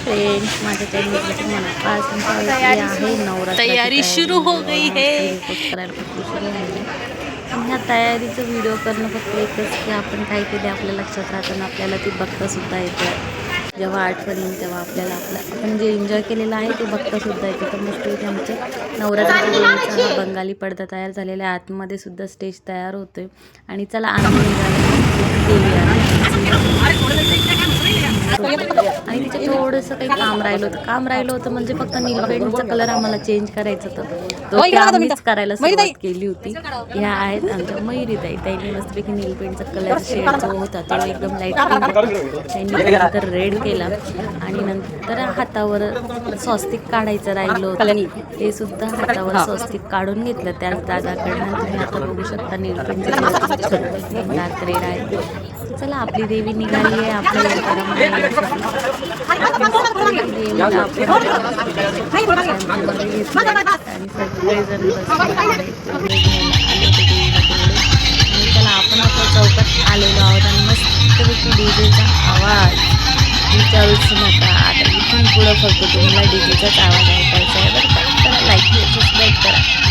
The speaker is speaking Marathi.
फ्रेंड्स, माझ्या चॅनलमध्ये मनापासून आहे. नवरात्र तयारी सुरू हो गई है. करायला खूप उशीर झाला. पण ह्या तयारीचं व्हिडिओ करणं फक्त एकच की आपण काय केले आपल्या लक्षात राहताना आपल्याला ती बघतासुद्धा येतं. जेव्हा आठवण येईल तेव्हा आपल्याला आपण जे एन्जॉय केलेलं आहे ते बघतासुद्धा येतं. तर मस्त इथे आमचे नवरात्राचा हा बंगाली पडदा तयार झालेला आहे. आतमध्ये सुद्धा स्टेज तयार होतोय आणि चला आनंद देवी आणि तिथे थोडंसं काही काम राहिलं होतं म्हणजे फक्त नीलपेंटचा कलर आम्हाला चेंज करायचा होता. तो आम्हीच करायला सुरुवात केली होती. ह्या आहेत आमच्या मयुरीताई. त्यांनी मस्तपैकी नीलपेंटचा कलर शेड जो होता तो एकदम लाईट त्यांनी नंतर रेड केला आणि नंतर हातावर स्वस्तिक काढायचं राहिलं होतं. ते सुद्धा हातावर स्वस्तिक काढून घेतलं त्याच दादाकडनं. तुम्ही आता बघू शकता नीलपेंटचं डार्क रेड आहे. चला आपली देवी निघाली आहे आपल्या चला आपण आता चौकात आलेलो आहोत आणि मस्तपैकी डीजेचा आवाज विचारूच नका. आता इथून पुढं फक्त तुम्हाला डीजेचाच आवाज ऐकायचा आहे बरं का. चला लाईक सबस्क्राईब करा.